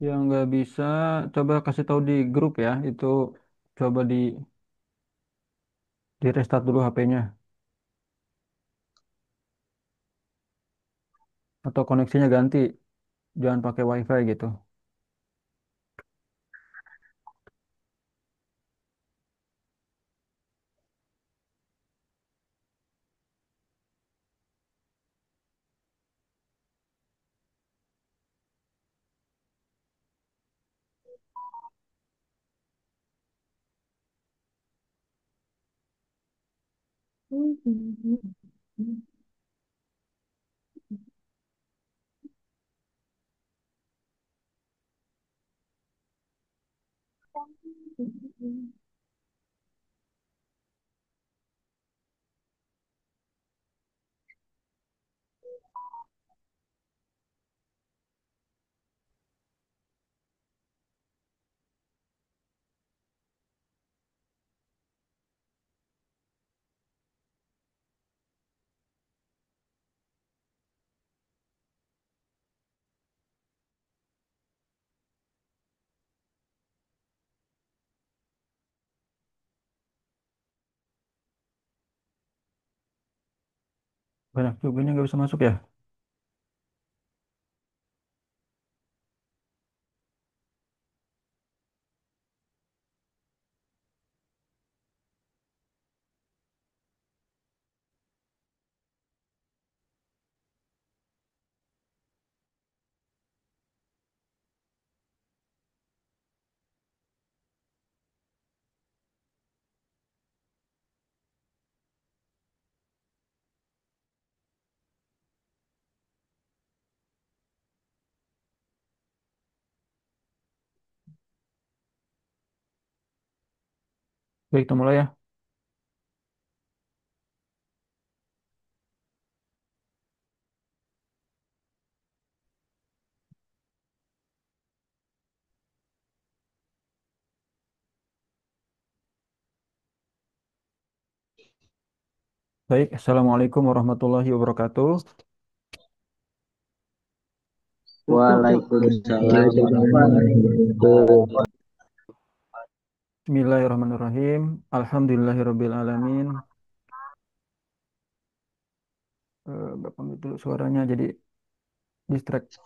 Yang nggak bisa, coba kasih tahu di grup ya. Itu coba di restart dulu HP-nya atau koneksinya ganti. Jangan pakai WiFi gitu. Banyak juga yang nggak bisa masuk ya. Baik, kita mulai ya. Baik, Assalamualaikum warahmatullahi wabarakatuh. Waalaikumsalam Waalaikumsalam warahmatullahi warahmatullahi wabarakatuh. Bismillahirrahmanirrahim. Alhamdulillahirabbil alamin. Bapak ambil dulu suaranya jadi distract.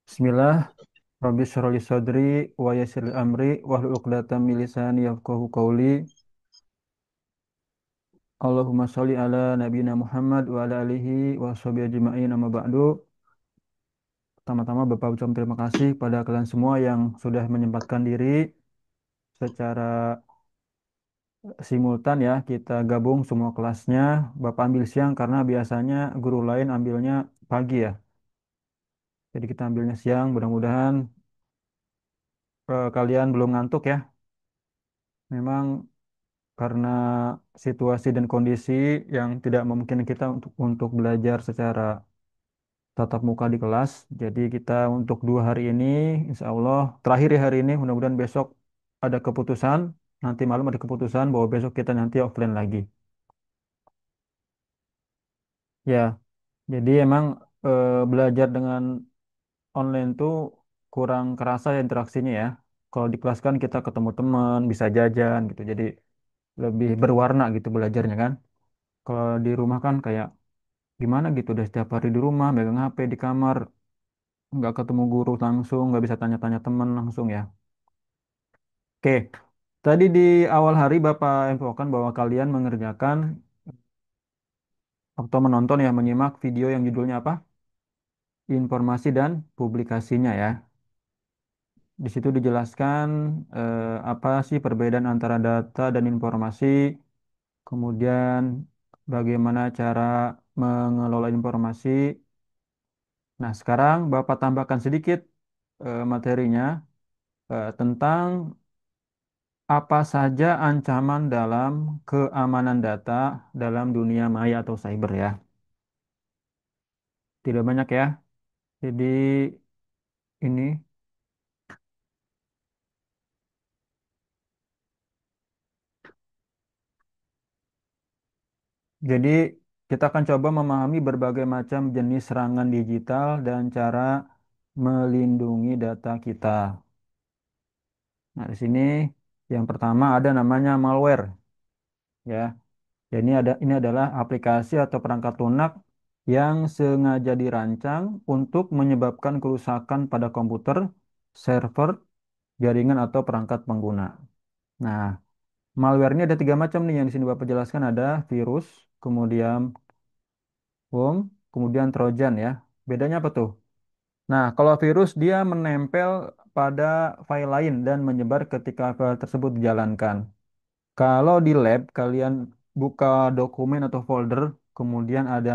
Bismillah. Rabbi syrah li sadri wa yassir li amri wahlul 'uqdatam min lisani yafqahu qawli. Allahumma sholli ala nabiyyina Muhammad wa ala alihi wa sahbihi ajma'in amma ba'du. Pertama-tama Bapak ucapkan terima kasih pada kalian semua yang sudah menyempatkan diri secara simultan ya. Kita gabung semua kelasnya. Bapak ambil siang karena biasanya guru lain ambilnya pagi ya. Jadi kita ambilnya siang. Mudah-mudahan kalian belum ngantuk ya. Memang karena situasi dan kondisi yang tidak memungkinkan kita untuk belajar secara tatap muka di kelas. Jadi kita untuk 2 hari ini, insya Allah terakhir ya hari ini, mudah-mudahan besok ada keputusan, nanti malam ada keputusan bahwa besok kita nanti offline lagi. Ya, jadi emang belajar dengan online tuh kurang kerasa ya interaksinya ya. Kalau di kelas kan kita ketemu teman, bisa jajan gitu. Jadi lebih berwarna gitu belajarnya kan. Kalau di rumah kan kayak gimana gitu udah setiap hari di rumah megang HP di kamar nggak ketemu guru langsung nggak bisa tanya-tanya teman langsung ya. Oke, tadi di awal hari Bapak infokan bahwa kalian mengerjakan atau menonton ya menyimak video yang judulnya apa? Informasi dan publikasinya ya. Di situ dijelaskan apa sih perbedaan antara data dan informasi, kemudian bagaimana cara mengelola informasi. Nah, sekarang Bapak tambahkan sedikit materinya tentang apa saja ancaman dalam keamanan data dalam dunia maya atau cyber ya. Tidak banyak ya. Jadi ini, jadi kita akan coba memahami berbagai macam jenis serangan digital dan cara melindungi data kita. Nah, di sini yang pertama ada namanya malware, ya. Ya, ini adalah aplikasi atau perangkat lunak yang sengaja dirancang untuk menyebabkan kerusakan pada komputer, server, jaringan atau perangkat pengguna. Nah, malware ini ada tiga macam nih yang di sini Bapak jelaskan ada virus, kemudian worm, kemudian trojan ya. Bedanya apa tuh? Nah, kalau virus dia menempel pada file lain dan menyebar ketika file tersebut dijalankan. Kalau di lab, kalian buka dokumen atau folder, kemudian ada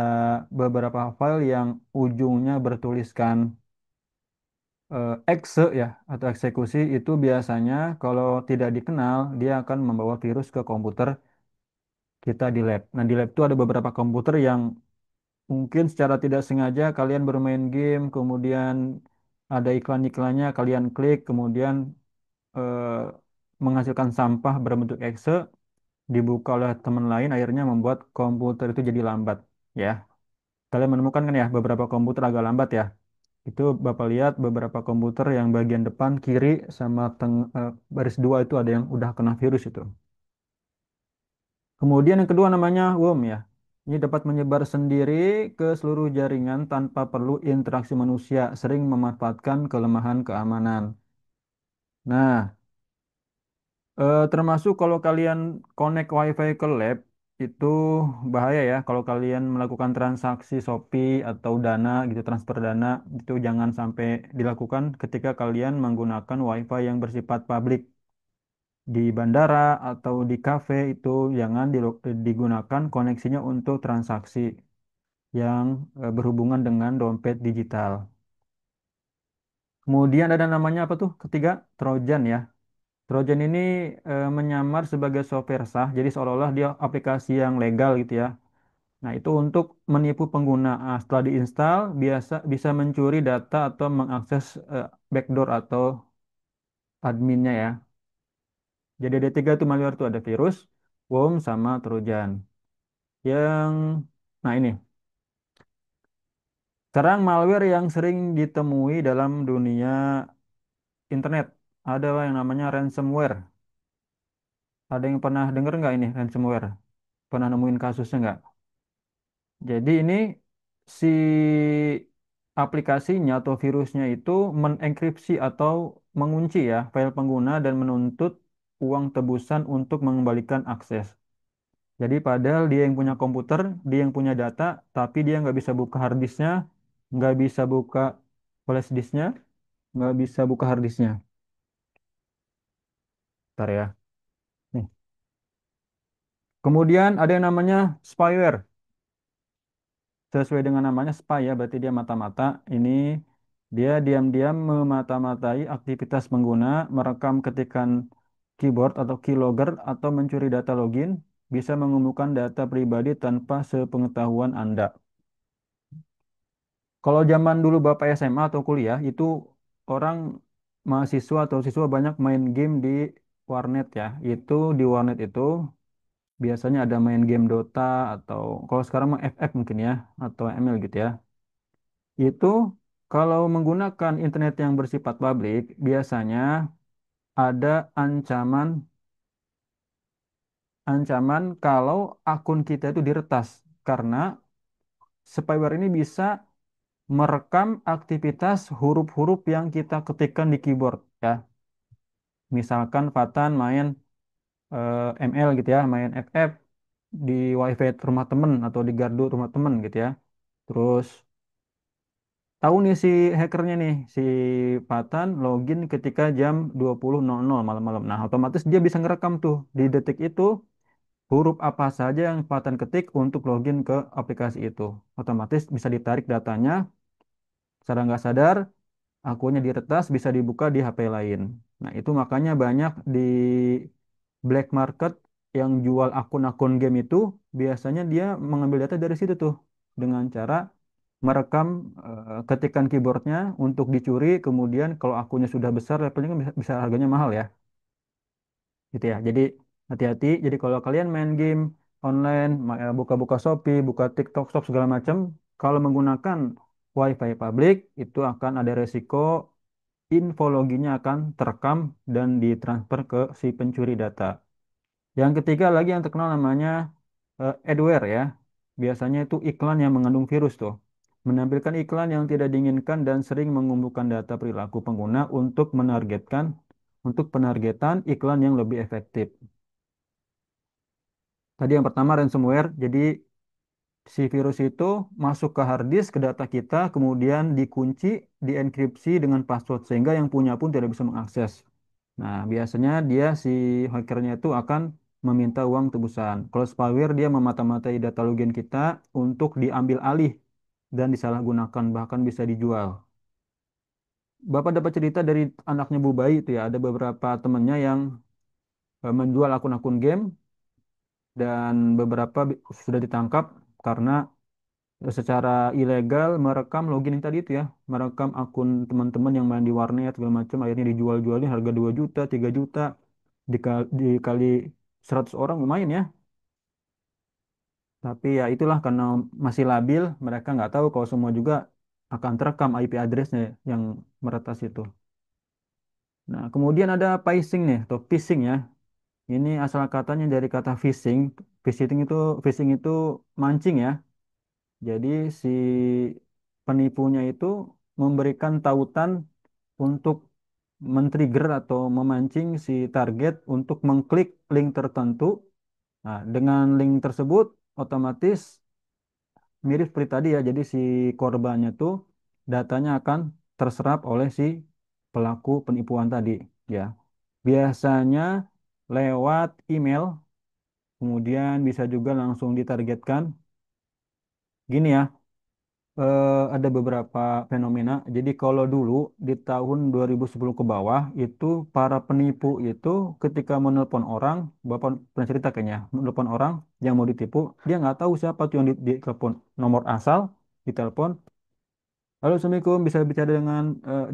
beberapa file yang ujungnya bertuliskan exe ya, atau eksekusi, itu biasanya kalau tidak dikenal, dia akan membawa virus ke komputer kita di lab. Nah, di lab itu ada beberapa komputer yang mungkin secara tidak sengaja kalian bermain game, kemudian ada iklan-iklannya, kalian klik, kemudian eh, menghasilkan sampah berbentuk exe, dibuka oleh teman lain akhirnya membuat komputer itu jadi lambat ya. Kalian menemukan kan ya beberapa komputer agak lambat ya. Itu Bapak lihat beberapa komputer yang bagian depan kiri sama baris dua itu ada yang udah kena virus itu. Kemudian yang kedua namanya worm ya. Ini dapat menyebar sendiri ke seluruh jaringan tanpa perlu interaksi manusia, sering memanfaatkan kelemahan keamanan. Nah, termasuk kalau kalian connect WiFi ke lab, itu bahaya ya. Kalau kalian melakukan transaksi Shopee atau Dana gitu, transfer Dana, itu jangan sampai dilakukan ketika kalian menggunakan WiFi yang bersifat publik. Di bandara atau di kafe itu jangan digunakan koneksinya untuk transaksi yang berhubungan dengan dompet digital. Kemudian ada namanya apa tuh? Ketiga, Trojan ya. Trojan ini menyamar sebagai software sah, jadi seolah-olah dia aplikasi yang legal gitu ya. Nah, itu untuk menipu pengguna. Ah, setelah diinstal, biasa bisa mencuri data atau mengakses backdoor atau adminnya ya. Jadi ada tiga tuh malware tuh ada virus, worm, sama Trojan. Yang, nah ini, sekarang malware yang sering ditemui dalam dunia internet adalah yang namanya ransomware. Ada yang pernah dengar nggak ini ransomware? Pernah nemuin kasusnya nggak? Jadi ini si aplikasinya atau virusnya itu mengenkripsi atau mengunci ya file pengguna dan menuntut uang tebusan untuk mengembalikan akses. Jadi padahal dia yang punya komputer, dia yang punya data, tapi dia nggak bisa buka harddisknya, nggak bisa buka flash disknya, nggak bisa buka harddisknya. Bentar ya. Nih. Kemudian ada yang namanya spyware. Sesuai dengan namanya spy ya, berarti dia mata-mata. Ini dia diam-diam memata-matai aktivitas pengguna, merekam ketikan keyboard atau keylogger atau mencuri data login, bisa mengumpulkan data pribadi tanpa sepengetahuan Anda. Kalau zaman dulu Bapak SMA atau kuliah, itu orang mahasiswa atau siswa banyak main game di warnet ya. Itu di warnet itu biasanya ada main game Dota atau kalau sekarang mah FF mungkin ya atau ML gitu ya. Itu kalau menggunakan internet yang bersifat publik, biasanya ada ancaman kalau akun kita itu diretas karena spyware ini bisa merekam aktivitas huruf-huruf yang kita ketikkan di keyboard ya. Misalkan Fatan main ML gitu ya, main FF di WiFi rumah temen atau di gardu rumah temen gitu ya. Terus tahu nih si hackernya nih, si Fatan login ketika jam 20.00 malam-malam. Nah, otomatis dia bisa ngerekam tuh di detik itu huruf apa saja yang Fatan ketik untuk login ke aplikasi itu. Otomatis bisa ditarik datanya secara nggak sadar, akunnya diretas bisa dibuka di HP lain. Nah, itu makanya banyak di black market yang jual akun-akun game itu biasanya dia mengambil data dari situ tuh dengan cara merekam ketikan keyboardnya untuk dicuri, kemudian kalau akunnya sudah besar levelnya kan bisa harganya mahal ya gitu ya. Jadi hati-hati. Jadi kalau kalian main game online, buka-buka Shopee, buka TikTok Shop segala macam, kalau menggunakan WiFi publik itu akan ada resiko info loginnya akan terekam dan ditransfer ke si pencuri data. Yang ketiga lagi yang terkenal namanya adware ya. Biasanya itu iklan yang mengandung virus tuh. Menampilkan iklan yang tidak diinginkan dan sering mengumpulkan data perilaku pengguna untuk penargetan iklan yang lebih efektif. Tadi yang pertama ransomware. Jadi si virus itu masuk ke hard disk, ke data kita, kemudian dikunci, dienkripsi dengan password sehingga yang punya pun tidak bisa mengakses. Nah, biasanya dia si hackernya itu akan meminta uang tebusan. Kalau spyware dia memata-matai data login kita untuk diambil alih dan disalahgunakan, bahkan bisa dijual. Bapak dapat cerita dari anaknya Bu Bayi itu ya, ada beberapa temannya yang menjual akun-akun game dan beberapa sudah ditangkap karena secara ilegal merekam login yang tadi itu ya, merekam akun teman-teman yang main di warnet segala macam, akhirnya dijual-jualin harga 2 juta, 3 juta, dikali 100 orang lumayan ya. Tapi ya itulah karena masih labil, mereka nggak tahu kalau semua juga akan terekam IP addressnya yang meretas itu. Nah, kemudian ada phishing nih, atau phishing ya. Ini asal katanya dari kata phishing. Phishing itu mancing ya. Jadi si penipunya itu memberikan tautan untuk men-trigger atau memancing si target untuk mengklik link tertentu. Nah, dengan link tersebut otomatis mirip seperti tadi ya. Jadi si korbannya tuh datanya akan terserap oleh si pelaku penipuan tadi ya. Biasanya lewat email, kemudian bisa juga langsung ditargetkan. Gini ya, ada beberapa fenomena. Jadi kalau dulu di tahun 2010 ke bawah itu para penipu itu ketika menelpon orang, Bapak pernah cerita kayaknya, menelpon orang yang mau ditipu, dia nggak tahu siapa tuh yang ditelepon, nomor asal ditelepon. Halo, Assalamualaikum, bisa bicara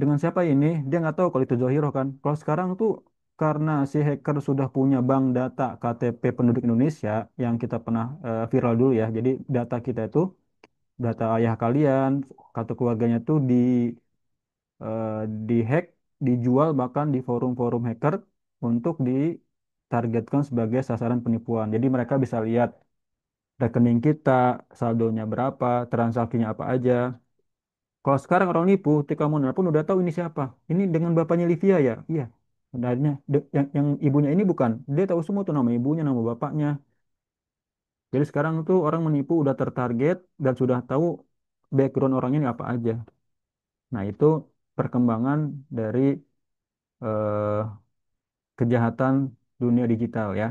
dengan siapa ini? Dia nggak tahu kalau itu Zohiro kan. Kalau sekarang tuh karena si hacker sudah punya bank data KTP penduduk Indonesia yang kita pernah viral dulu ya. Jadi data kita itu data ayah kalian, kartu keluarganya tuh eh, dihack, dijual bahkan di forum-forum hacker untuk ditargetkan sebagai sasaran penipuan. Jadi mereka bisa lihat rekening kita, saldonya berapa, transaksinya apa aja. Kalau sekarang orang nipu, ketika mau nelpon udah tahu ini siapa. Ini dengan bapaknya Livia ya? Iya. Sebenarnya yang ibunya ini bukan. Dia tahu semua tuh nama ibunya, nama bapaknya. Jadi sekarang tuh orang menipu udah tertarget dan sudah tahu background orangnya ini apa aja. Nah, itu perkembangan dari eh, kejahatan dunia digital ya.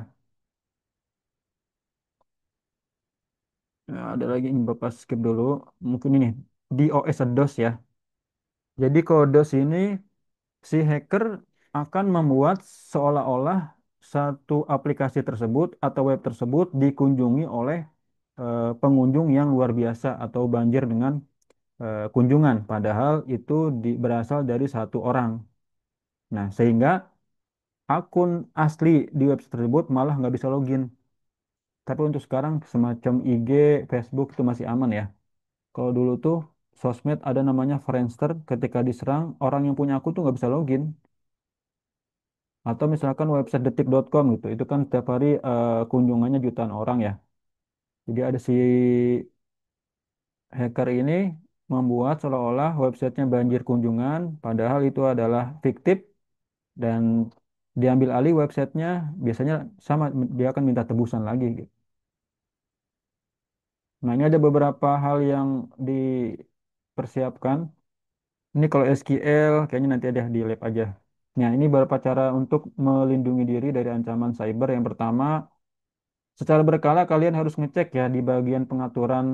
Nah, ada lagi yang Bapak skip dulu. Mungkin ini DOS atau DOS ya. Jadi kalau DOS ini si hacker akan membuat seolah-olah satu aplikasi tersebut atau web tersebut dikunjungi oleh pengunjung yang luar biasa atau banjir dengan kunjungan. Padahal itu berasal dari satu orang. Nah, sehingga akun asli di website tersebut malah nggak bisa login. Tapi untuk sekarang semacam IG, Facebook itu masih aman ya. Kalau dulu tuh sosmed ada namanya Friendster, ketika diserang orang yang punya akun tuh nggak bisa login. Atau misalkan website detik.com gitu, itu kan setiap hari kunjungannya jutaan orang ya. Jadi ada si hacker ini membuat seolah-olah websitenya banjir kunjungan, padahal itu adalah fiktif dan diambil alih websitenya biasanya sama dia akan minta tebusan lagi gitu. Nah, ini ada beberapa hal yang dipersiapkan. Ini kalau SQL kayaknya nanti ada di lab aja. Nah, ini beberapa cara untuk melindungi diri dari ancaman cyber. Yang pertama, secara berkala kalian harus ngecek ya di bagian pengaturan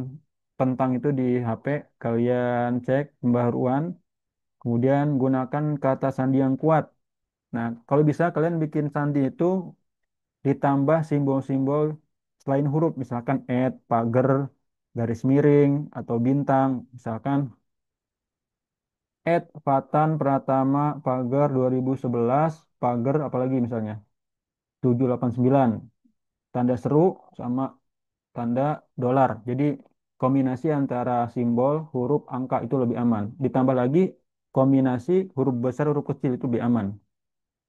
tentang itu di HP. Kalian cek pembaharuan, kemudian gunakan kata sandi yang kuat. Nah, kalau bisa kalian bikin sandi itu ditambah simbol-simbol selain huruf, misalkan pagar, garis miring, atau bintang. Misalkan Fatan Pratama pagar 2011 pagar apalagi misalnya 789 tanda seru sama tanda dolar. Jadi kombinasi antara simbol, huruf, angka itu lebih aman. Ditambah lagi kombinasi huruf besar, huruf kecil itu lebih aman.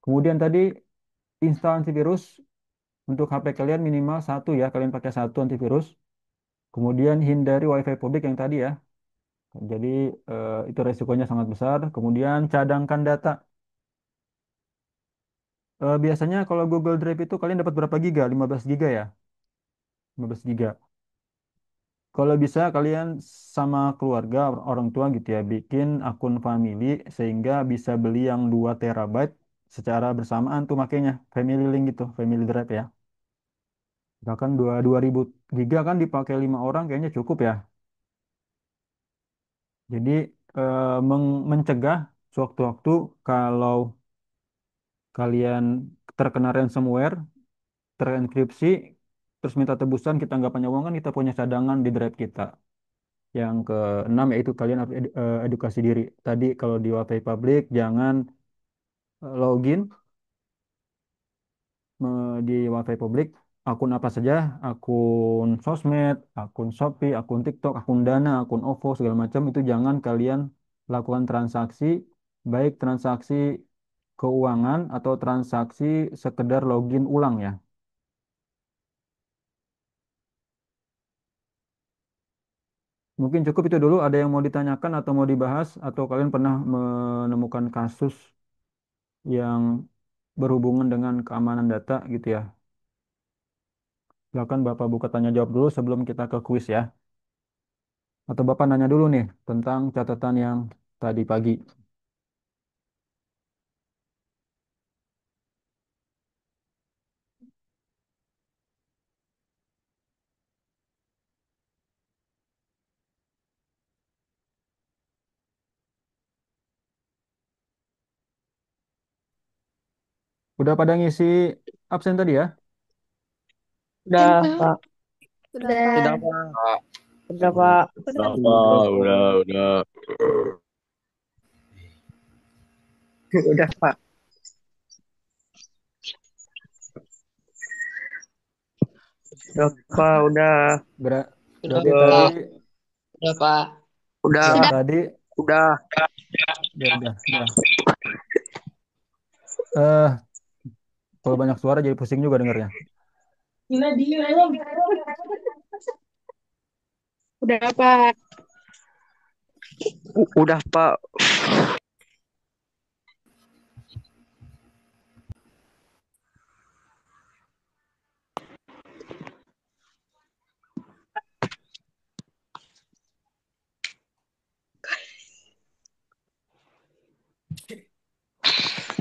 Kemudian tadi install antivirus untuk HP kalian minimal satu ya, kalian pakai satu antivirus. Kemudian hindari WiFi publik yang tadi ya. Jadi itu resikonya sangat besar. Kemudian cadangkan data. Biasanya kalau Google Drive itu kalian dapat berapa giga? 15 giga ya? 15 giga. Kalau bisa kalian sama keluarga, orang tua gitu ya, bikin akun family sehingga bisa beli yang 2 terabyte secara bersamaan tuh makanya family link gitu, family drive ya. Misalkan 2000 giga kan dipakai 5 orang kayaknya cukup ya. Jadi mencegah sewaktu-waktu kalau kalian terkena ransomware, terenkripsi, terus minta tebusan, kita nggak punya uang kan kita punya cadangan di drive kita. Yang keenam yaitu kalian harus edukasi diri. Tadi kalau di WiFi publik jangan login di WiFi publik akun apa saja, akun sosmed, akun Shopee, akun TikTok, akun Dana, akun OVO segala macam itu jangan kalian lakukan transaksi baik transaksi keuangan atau transaksi sekedar login ulang ya. Mungkin cukup itu dulu. Ada yang mau ditanyakan atau mau dibahas atau kalian pernah menemukan kasus yang berhubungan dengan keamanan data gitu ya. Silakan Bapak buka tanya jawab dulu sebelum kita ke kuis ya. Atau Bapak nanya dulu nih tentang catatan yang tadi pagi. Udah pada ngisi absen tadi ya? Udah, Pak. Udah. Udah, Pak. Pak, Udah, Pak. udah, udah. Udah, Pak. Udah, Pak. Udah. Ber- Udah, Berarti tadi Pak. Udah, Pak. Udah. tadi Udah. udah. Eh kalau banyak suara jadi pusing juga dengarnya. Udah, Pak. Udah, Pak.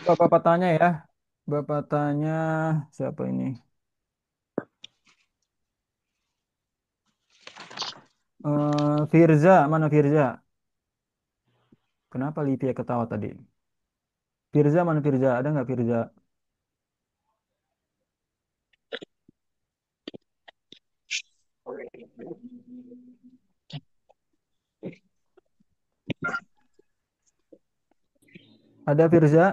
Bapak tanya ya. Bapak tanya siapa ini? Firza, mana Firza? Kenapa Livia ketawa tadi? Firza mana Firza? Ada nggak Firza? Ada Firza?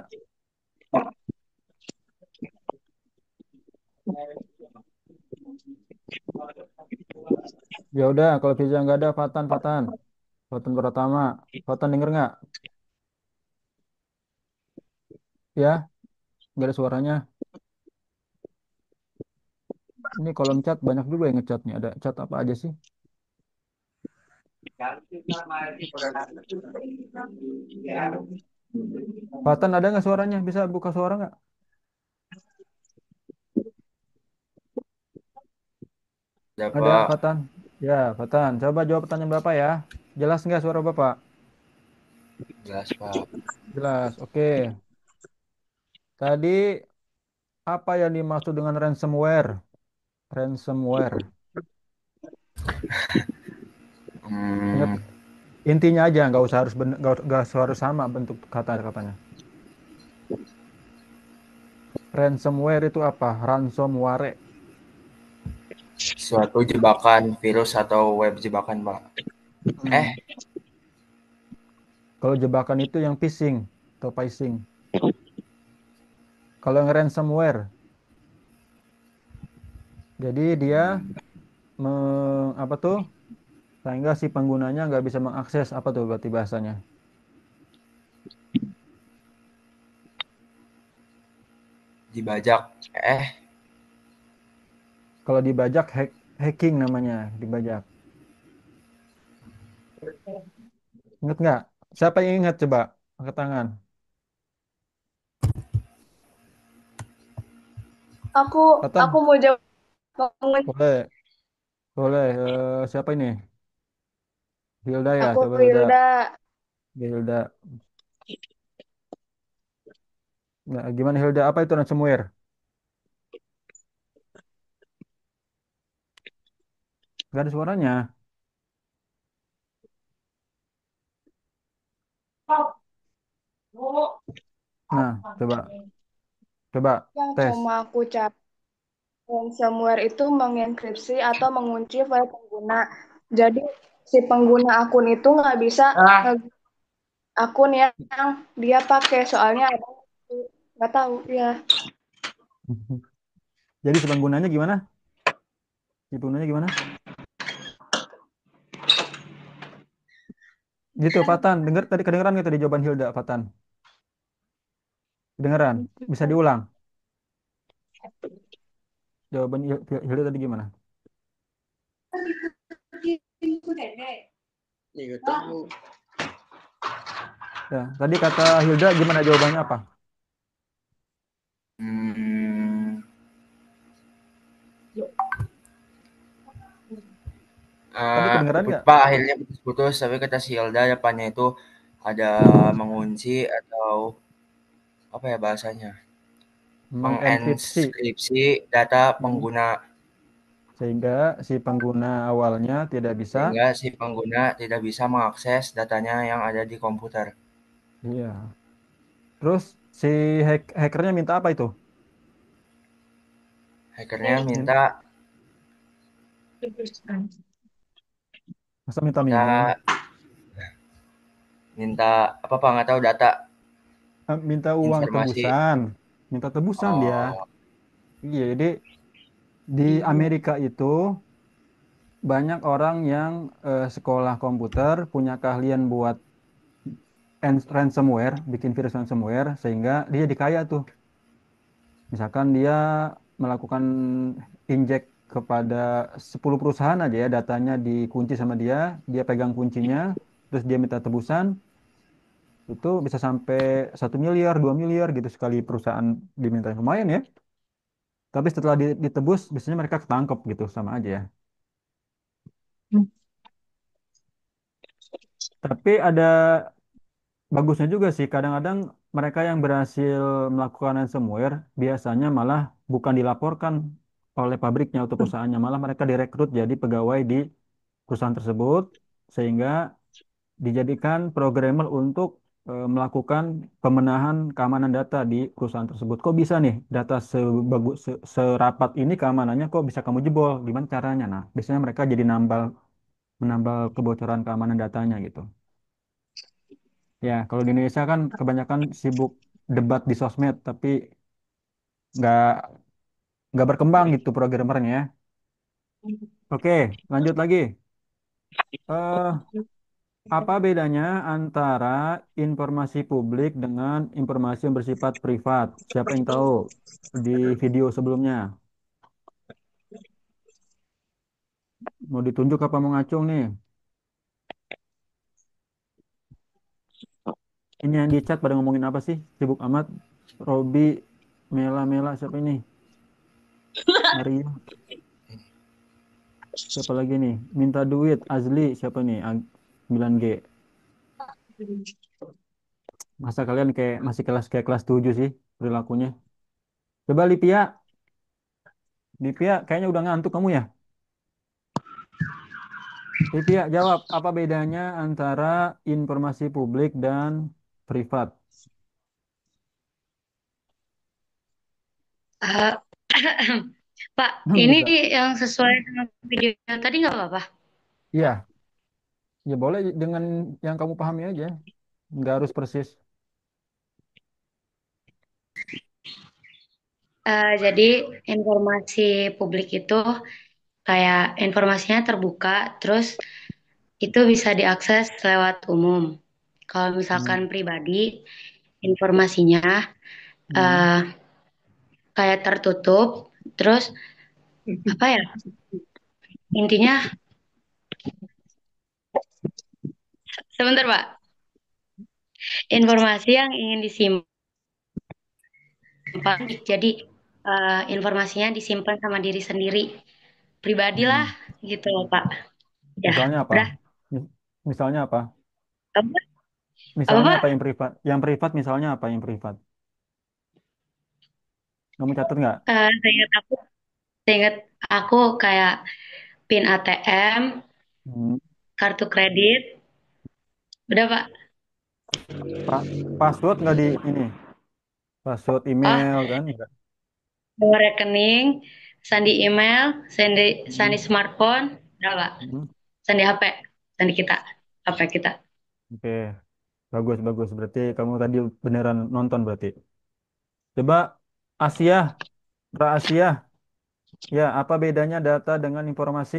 Ya udah, kalau Firza nggak ada, Fatan. Fatan pertama. Fatan denger nggak? Ya, nggak ada suaranya. Ini kolom chat banyak juga yang ngechatnya. Ada chat apa aja sih? Fatan ada nggak suaranya? Bisa buka suara nggak? Ya, Ada Pak. Fatan? Ya, Fatan. Coba jawab pertanyaan Bapak ya. Jelas nggak suara Bapak? Jelas, Pak. Jelas. Oke. Tadi apa yang dimaksud dengan ransomware? Ransomware. Ingat Hmm, intinya aja, nggak usah harus nggak harus sama bentuk kata-katanya. Ransomware itu apa? Ransomware. suatu jebakan virus atau web jebakan, Pak. Eh, Hmm. Kalau jebakan itu yang phishing atau phishing. Kalau yang ransomware, jadi dia apa tuh? Sehingga si penggunanya nggak bisa mengakses apa tuh berarti bahasanya. Dibajak. Kalau dibajak hacking namanya, dibajak. Ingat nggak? Siapa yang ingat coba? Angkat tangan. Aku aku Patan, mau jawab bangun. boleh, boleh. Siapa ini? Hilda ya, Aku coba Hilda. Hilda. Hilda. Nah, gimana Hilda? Apa itu ransomware? Gak ada suaranya. Nah, coba, coba Yang tes. cuma aku cari ransomware itu mengenkripsi atau mengunci file pengguna. Jadi si pengguna akun itu nggak bisa akun yang dia pakai soalnya ada nggak tahu ya. Jadi si penggunanya gimana? Si penggunanya gimana? Gitu, Patan. Dengar tadi kedengeran nggak tadi jawaban Hilda, Patan? Kedengeran? Bisa diulang? Jawaban Hilda tadi gimana? Nggak tahu. Ya, tadi kata Hilda gimana jawabannya apa? Hmm, Tadi kedengeran nggak? Pak akhirnya putus-putus, tapi kata si Hilda depannya itu ada mengunci atau apa ya bahasanya? Mengenkripsi Mengenkripsi data hmm, pengguna sehingga si pengguna awalnya tidak bisa. sehingga si pengguna tidak bisa mengakses datanya yang ada di komputer. Iya. Terus si hackernya minta apa itu? Hackernya Min- minta Masa minta minum? minta minta apa Pak nggak tahu data Minta uang informasi. tebusan. Minta tebusan dia. Oh, Iya, jadi di Amerika itu banyak orang yang sekolah komputer punya keahlian buat ransomware, bikin virus ransomware, sehingga dia jadi kaya tuh. Misalkan dia melakukan injek kepada 10 perusahaan aja ya, datanya dikunci sama dia, dia pegang kuncinya, terus dia minta tebusan, itu bisa sampai 1 miliar, 2 miliar gitu sekali perusahaan diminta lumayan ya. Tapi setelah ditebus, biasanya mereka ketangkep gitu, sama aja ya. Tapi ada bagusnya juga sih, kadang-kadang mereka yang berhasil melakukan ransomware biasanya malah bukan dilaporkan oleh pabriknya atau perusahaannya, malah mereka direkrut jadi pegawai di perusahaan tersebut sehingga dijadikan programmer untuk melakukan pemenahan keamanan data di perusahaan tersebut. Kok bisa nih data sebagus serapat ini keamanannya kok bisa kamu jebol? Gimana caranya? Nah, biasanya mereka jadi menambal kebocoran keamanan datanya gitu. Ya, kalau di Indonesia kan kebanyakan sibuk debat di sosmed, tapi nggak nggak berkembang gitu programmernya ya. Oke, lanjut lagi. Eh, apa bedanya antara informasi publik dengan informasi yang bersifat privat? Siapa yang tahu di video sebelumnya? Mau ditunjuk apa mau ngacung nih? Ini yang di chat pada ngomongin apa sih? Sibuk amat. Robi, Mela, Mela, siapa ini? Maria, siapa lagi nih? Minta duit, Azli, siapa nih? 9G. Masa kalian kayak masih kayak kelas 7 sih perilakunya? Coba Lipia, Lipia kayaknya udah ngantuk kamu ya? Lipia jawab, apa bedanya antara informasi publik dan privat? Ah, Pak, ini Bisa. yang sesuai dengan video yang tadi nggak apa-apa. Iya, ya boleh dengan yang kamu pahami aja. Nggak harus persis. Jadi informasi publik itu kayak informasinya terbuka, terus itu bisa diakses lewat umum. Kalau Hmm. misalkan pribadi, informasinya Hmm. eh, kayak tertutup, terus apa ya? Intinya, sebentar Pak, informasi yang ingin disimpan, jadi informasinya disimpan sama diri sendiri, pribadilah Hmm. gitu loh Pak. Ya, Misalnya apa? udah. Misalnya apa? Apa, apa Misalnya apa Pak? yang privat? Yang privat misalnya apa yang privat? Kamu catat nggak? Saya ingat aku kayak PIN ATM, Hmm. kartu kredit, udah Pak. Pa- Password nggak di ini? Password Ah, email kan? Nggak. nomor rekening, sandi email, sandi Hmm. smartphone, udah Pak. Hmm. Sandi HP, sandi kita, HP kita. Oke, bagus bagus. Berarti kamu tadi beneran nonton berarti. Coba Asia, Asia. Ya, apa bedanya data dengan informasi?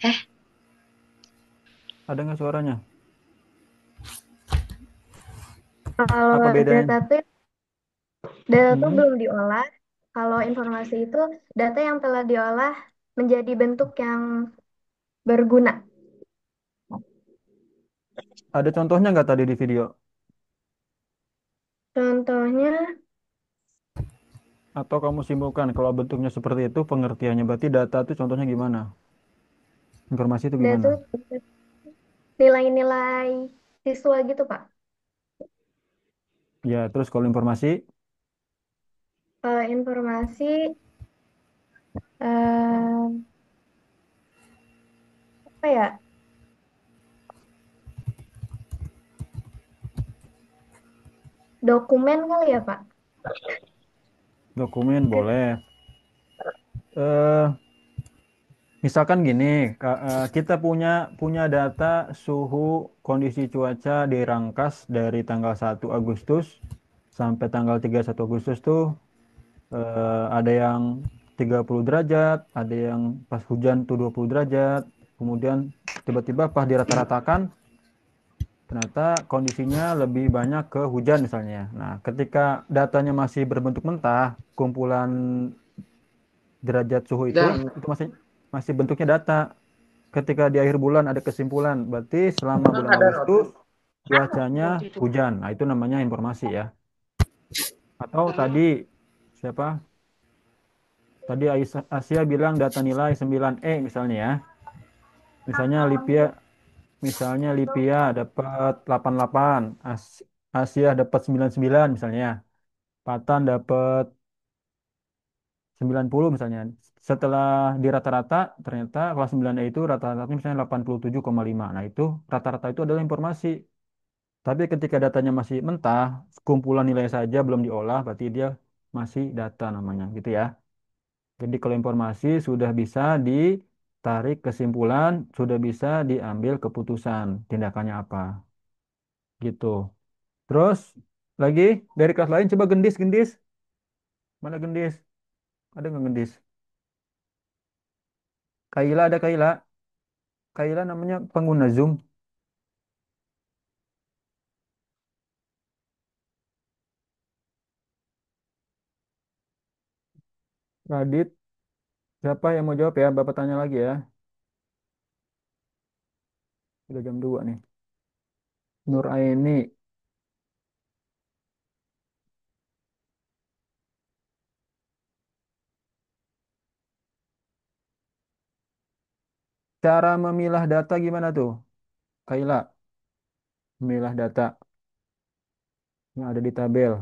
Eh, Ada nggak suaranya? Kalau Apa bedanya? data tuh Hmm. belum diolah. Kalau informasi itu data yang telah diolah menjadi bentuk yang berguna. Ada contohnya nggak tadi di video? Contohnya, Atau kamu simpulkan kalau bentuknya seperti itu pengertiannya berarti data itu contohnya gimana? Informasi itu data gimana? itu nilai-nilai siswa gitu, Pak. Ya, terus kalau informasi, Kalau informasi, eh, apa ya, dokumen kali ya, Pak. dokumen boleh. Eh, Misalkan gini, kita punya punya data suhu kondisi cuaca di Rangkas dari tanggal 1 Agustus sampai tanggal 31 Agustus tuh ada yang 30 derajat, ada yang pas hujan tuh 20 derajat, kemudian tiba-tiba pas dirata-ratakan ternyata kondisinya lebih banyak ke hujan misalnya. Nah, ketika datanya masih berbentuk mentah, kumpulan derajat suhu itu masih masih bentuknya data. Ketika di akhir bulan ada kesimpulan, berarti selama bulan Agustus cuacanya waktu itu. hujan. Nah, itu namanya informasi ya. Atau tadi siapa? Tadi Asia bilang data nilai 9E misalnya ya. Misalnya Lipia dapat 88, Asia dapat 99 misalnya. Patan dapat 90 misalnya. Setelah di rata-rata ternyata kelas 9E itu rata-ratanya misalnya 87,5. Nah, itu rata-rata itu adalah informasi. Tapi ketika datanya masih mentah, kumpulan nilai saja belum diolah, berarti dia masih data namanya, gitu ya. Jadi kalau informasi sudah bisa ditarik kesimpulan, sudah bisa diambil keputusan, tindakannya apa, gitu. Terus lagi dari kelas lain coba gendis-gendis. Mana gendis? Ada nggak gendis? Kaila ada Kaila. Kaila namanya pengguna Zoom. Radit, siapa yang mau jawab ya? Bapak tanya lagi ya. Udah jam 2 nih. Nur Aini, cara memilah data gimana tuh? Kaila, memilah data yang ada di tabel.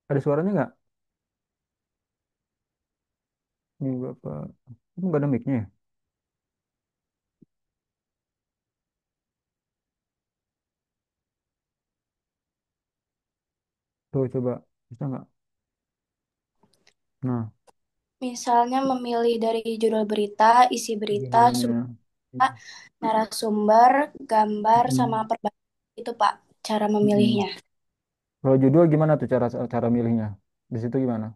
Ada suaranya nggak? Ini Bapak. Itu nggak ada mic-nya ya? Tuh coba. Bisa nggak? Nah, Misalnya memilih dari judul berita, isi itu berita, judulnya. narasumber, gambar, sama Hmm. perbandingan itu Pak, cara Hmm. memilihnya. Kalau judul gimana tuh cara cara milihnya? Di situ gimana?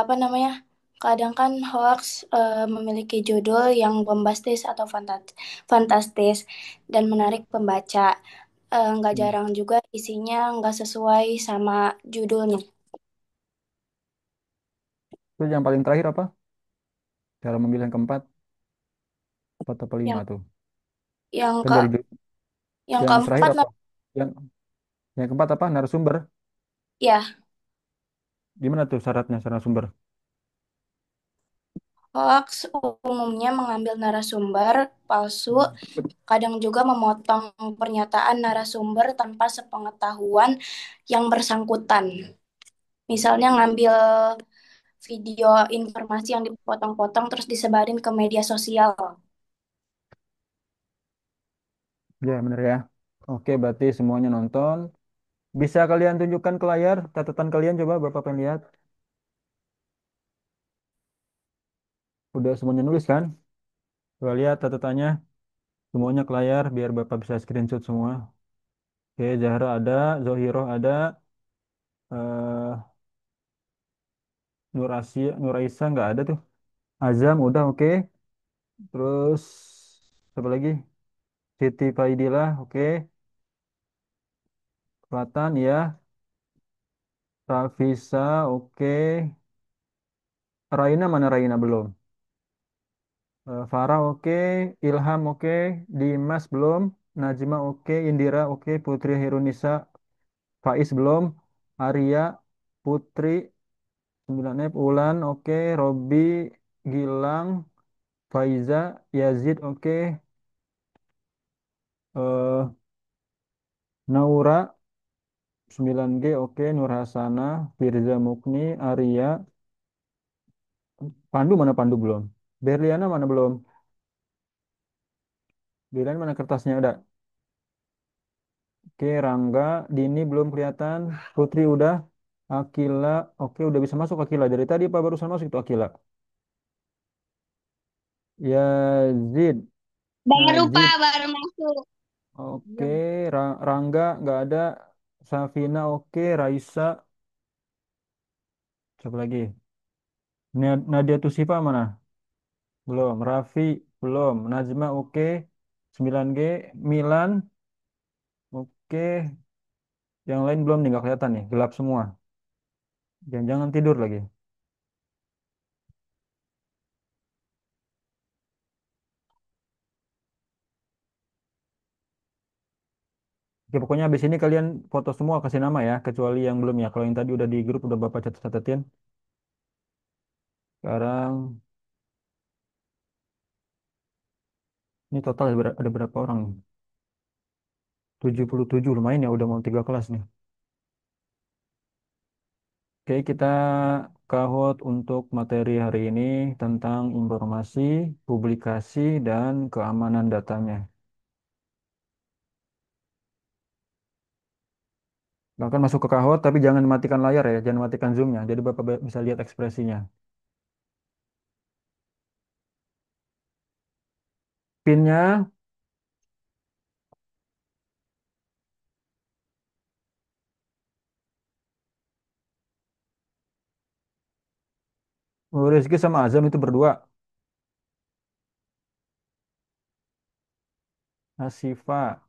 Apa namanya? Kadang kan hoax memiliki judul yang bombastis atau fantastis dan menarik pembaca. Nggak Hmm. jarang juga isinya nggak sesuai sama judulnya. Terus yang paling terakhir apa? Cara memilih yang keempat, empat atau lima Yang tuh? yang Kan ke dari yang yang terakhir keempat, apa? Yang yang keempat apa? Narasumber. ya, Gimana tuh syaratnya narasumber? hoax umumnya mengambil narasumber palsu, kadang juga memotong pernyataan narasumber tanpa sepengetahuan yang bersangkutan. Misalnya ngambil video informasi yang dipotong-potong terus disebarin ke media sosial. Ya, bener ya. Oke, berarti semuanya nonton. Bisa kalian tunjukkan ke layar catatan kalian coba Bapak pengen lihat. Udah semuanya nulis kan? Coba lihat catatannya semuanya ke layar biar Bapak bisa screenshot semua. Oke, Zahra ada, Zohiroh ada, eh Nur Asia, Nur Aisyah nggak ada tuh. Azam udah oke. Terus apa lagi? Siti Faidillah oke. Selatan ya. Rafisa oke. Raina mana Raina belum? Farah oke, Ilham oke, Dimas belum, Najma oke, Indira oke, Putri Hirunisa, Faiz belum, Arya, Putri, 9F, Ulan oke, Robi, Gilang, Faiza, Yazid oke, eh, Naura, 9G oke, Nur Hasana, Firza Mukni, Arya, Pandu mana Pandu belum? Berliana mana belum? Berliana mana kertasnya ada? Oke, Rangga, Dini belum kelihatan. Putri udah. Akila, oke udah bisa masuk Akila. Dari tadi apa barusan masuk itu Akila? Yazid, Baru Pak, Najib, baru masuk. oke. Rangga nggak ada. Safina, oke. Raisa, siapa lagi? Nadia Tusifa mana? Belum. Raffi, belum. Najma, oke. 9G, Milan, oke. Yang lain belum nih, nggak kelihatan nih. Gelap semua. Jangan-jangan tidur lagi. Oke, pokoknya habis ini kalian foto semua kasih nama ya, kecuali yang belum ya. Kalau yang tadi udah di grup udah Bapak catat-catatin. Sekarang ini total ada berapa orang nih? 77 lumayan ya udah mau 3 kelas nih. Oke, kita kahot untuk materi hari ini tentang informasi, publikasi, dan keamanan datanya. Bahkan masuk ke kahot, tapi jangan matikan layar ya, jangan matikan zoomnya. Jadi Bapak bisa lihat ekspresinya. Pinnya, Rizky sama Azam itu berdua. Asifa.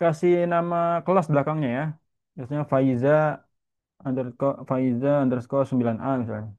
Kasih nama kelas belakangnya ya. Biasanya Faiza underscore 9A misalnya.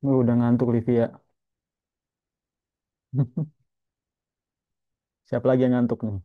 Udah ngantuk Livia. Siapa lagi yang ngantuk nih?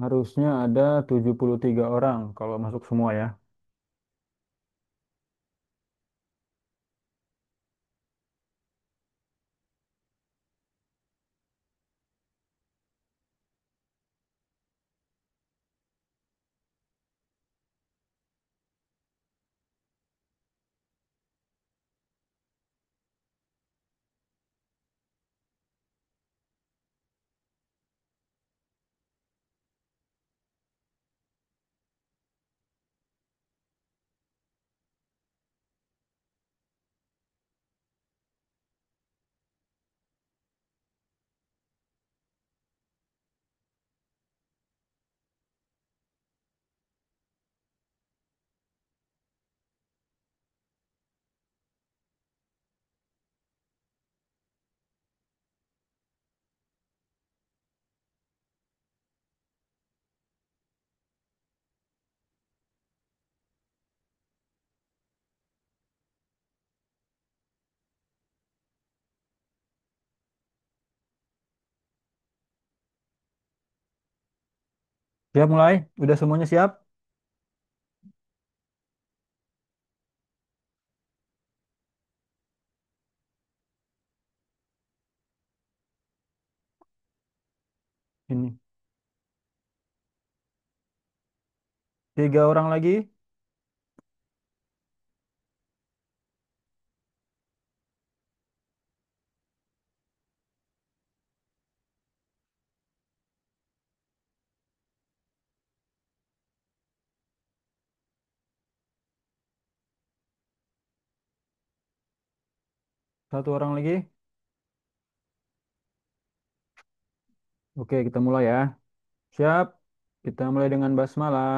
Harusnya ada 73 orang kalau masuk semua ya. Siap mulai? Udah semuanya siap? Ini. 3 orang lagi. 1 orang lagi. Oke, kita mulai ya. Siap? Kita mulai dengan basmalah.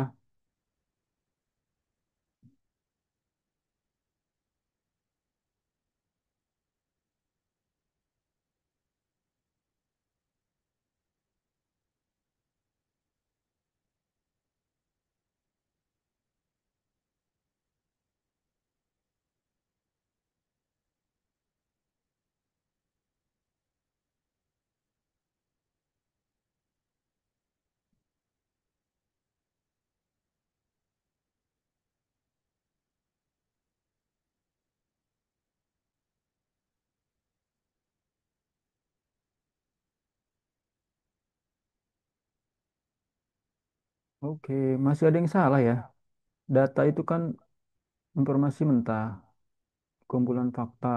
Oke, masih ada yang salah ya. Data itu kan informasi mentah, kumpulan fakta.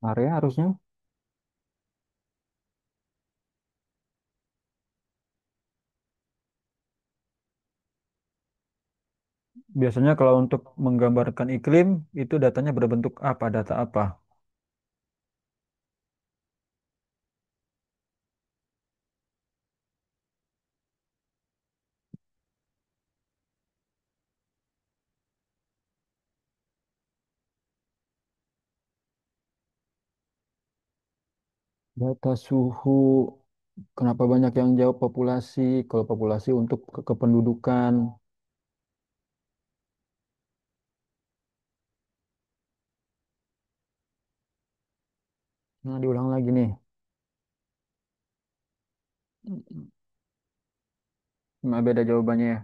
Area harusnya. Biasanya kalau untuk menggambarkan iklim, itu datanya berbentuk apa? Data apa? Data suhu, kenapa banyak yang jawab populasi? Kalau populasi untuk kependudukan. Nah, diulang lagi nih. Cuma beda jawabannya ya.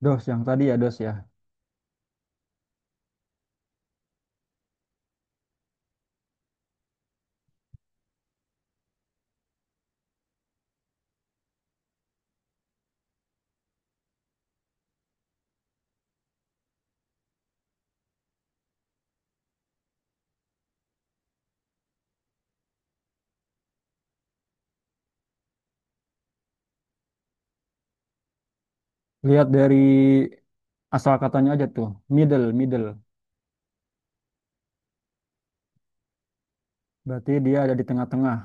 Dos yang tadi ya dos ya. Lihat dari asal katanya aja tuh, middle, middle. Berarti dia ada di tengah-tengah.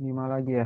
5 lagi ya.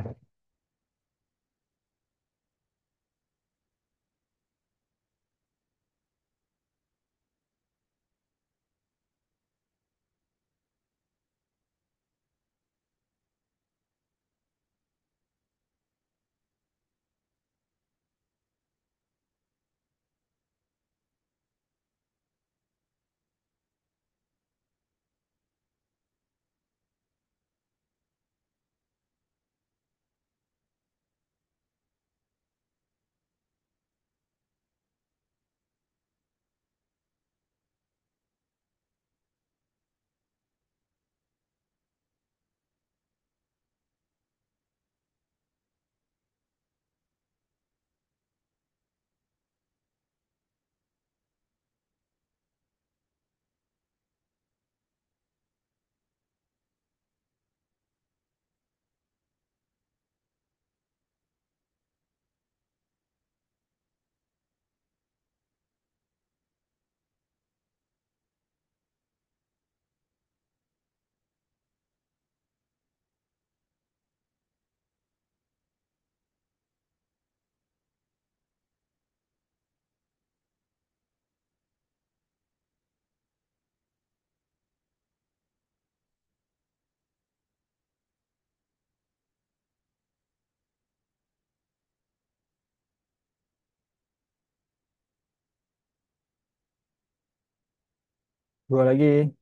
Dua lagi.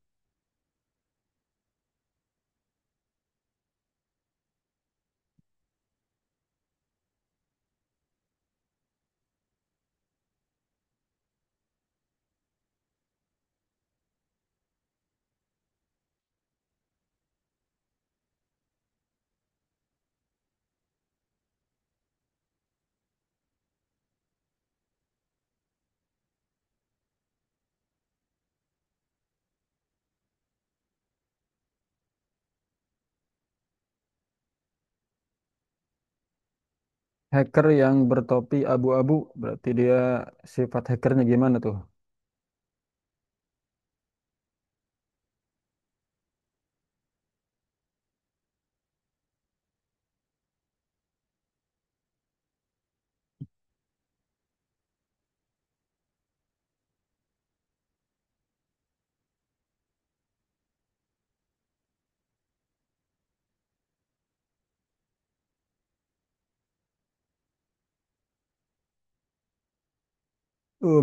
Hacker yang bertopi abu-abu, berarti dia sifat hackernya gimana tuh?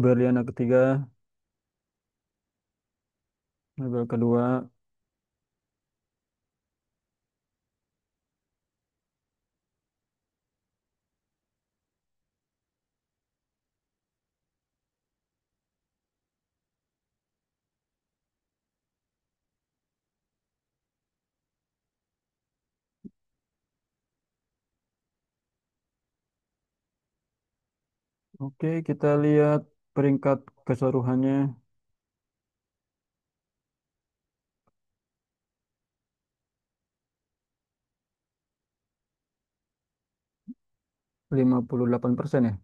Berliana ketiga, label kedua. Oke, kita lihat peringkat keseluruhannya. 58% ya.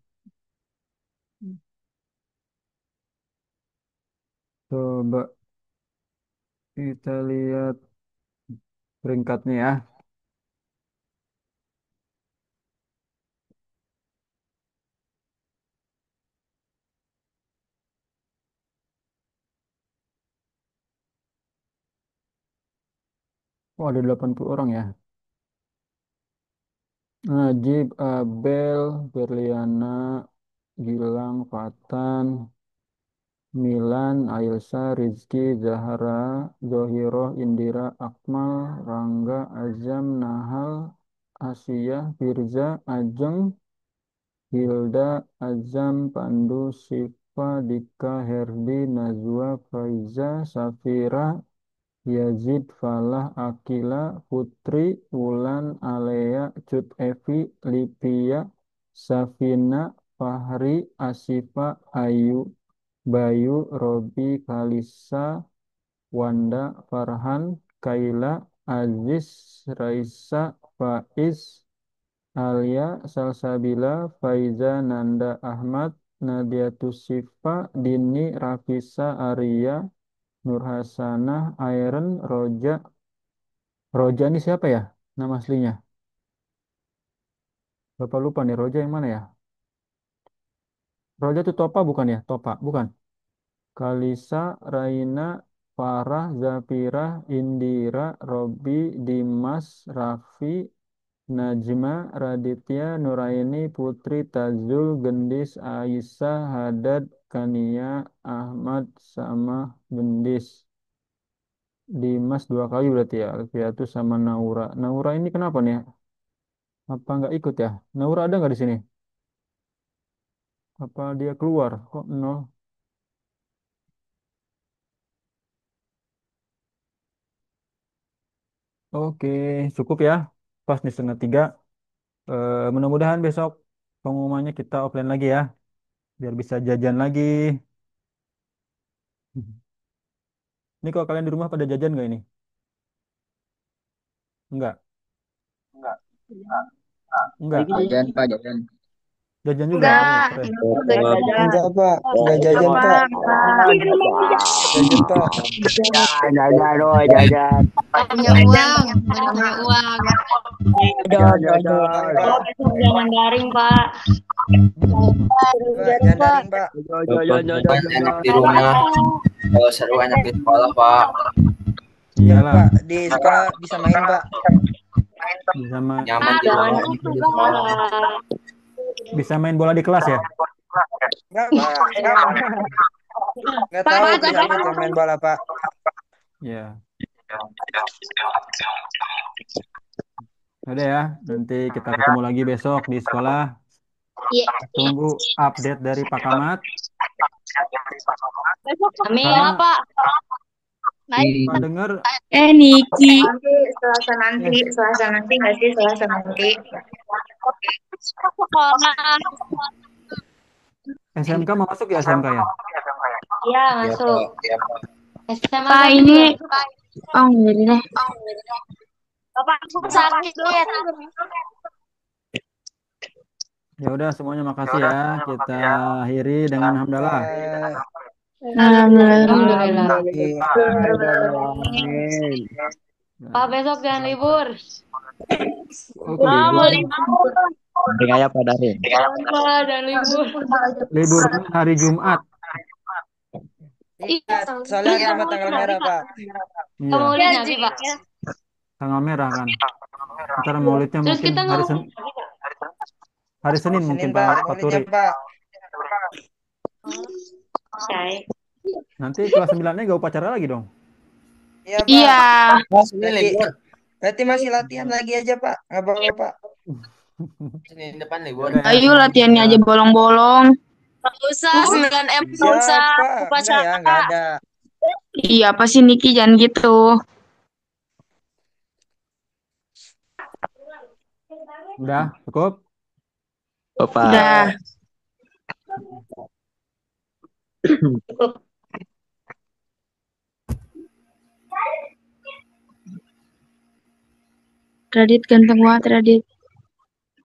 Coba kita lihat peringkatnya ya. Oh, ada 80 orang ya. Najib, Abel, Berliana, Gilang, Fatan, Milan, Ailsa, Rizky, Zahra, Zohiroh, Indira, Akmal, Rangga, Azam, Nahal, Asia, Firza, Ajeng, Hilda, Azam, Pandu, Siva, Dika, Herdi, Najwa, Faiza, Safira, Yazid, Falah, Akila, Putri, Wulan, Alea, Cut Evi, Lipia, Safina, Fahri, Asifa, Ayu, Bayu, Robi, Kalisa, Wanda, Farhan, Kaila, Aziz, Raisa, Faiz, Alia, Salsabila, Faiza, Nanda, Ahmad, Nadia Tusifa, Dini, Rafisa, Arya, Nur Hasanah, Iron, Roja. Roja ini siapa ya? Nama aslinya. Bapak lupa nih, Roja yang mana ya? Roja itu Topa bukan ya? Topa, bukan. Kalisa, Raina, Farah, Zafira, Indira, Robi, Dimas, Raffi, Najma, Raditya, Nuraini, Putri, Tazul, Gendis, Aisyah, Hadad, Kania, Ahmad, sama Gendis. Dimas dua kali berarti ya. Alfiatus sama Naura. Naura ini kenapa nih? Apa nggak ikut ya? Naura ada nggak di sini? Apa dia keluar? Kok nol? Oke, cukup ya. Pas nih setengah tiga. Mudah-mudahan besok pengumumannya kita offline lagi ya. Biar bisa jajan lagi. Ini kalau kalian di rumah pada jajan nggak ini? Enggak. Enggak. Jajan, Pak, jajan. Jajan juga. Oh, Enggak, keren. ini enggak jajan. Enggak, Pak. Enggak jajan, Apa, Pak. enggak. Jajan, Pak. Jajan, woy, jajan. Nggak punya uang, baru punya uang. Jajan, Pak. Oh, besok jangan daring, Pak. Pak, jangan daring, Pak. Bukan enak di rumah, kalau seru enak di sekolah, Pak. Iya, Iyalah, Pak. Di sekolah bisa main, Pak. bisa ma- Nyaman di Jangan rumah, enak gitu, di sekolah. Pak. bisa main bola di kelas ya? Enggak, Pak. Enggak tahu bisa itu main bola, Pak. Ya. Udah ya, nanti kita ketemu lagi besok di sekolah. Iya. Tunggu update dari Pak Kamat. Amin, Karena Pak. Baik. Pak dengar, Niki. Selasa nanti nggak sih Selasa nanti? Sekolah. SMK mau masuk ya SMK ya? Iya, Ya, masuk. Pak. Ya, Pak. SMA Pak satu ini, juga. oh jadi deh. Bapak aku sakit. Ya udah semuanya makasih ya. Kita akhiri dengan hamdalah. Pak. Alhamdulillah. Iya. Pak, besok jangan libur. Oh, kok libur? Dengan apa dari? Pak, jangan libur. Liburnya hari Jumat. Iya, soalnya sama tanggal merah, Pak. Iya, Kamu lihat Nabi, Pak. tanggal merah kan. Ntar maulidnya Terus mungkin kita hari Senin Senin, mungkin Pak. Pak Maulidnya, Faturi. Pak. Oke. Nanti kelas 9-nya gak upacara lagi dong. Iya, Pak. Iya. Senin Berarti, libur. berarti masih latihan lagi aja, Pak. Nggak apa-apa, Pak. Senin depan libur. Udah ya, Ayo latihannya aja bolong-bolong. Nggak usah, 9M nggak usah Siapa? Enggak upacara. ya, enggak ada. Iya, apa sih Niki jangan gitu. Udah cukup. Udah. Radit ganteng banget Radit.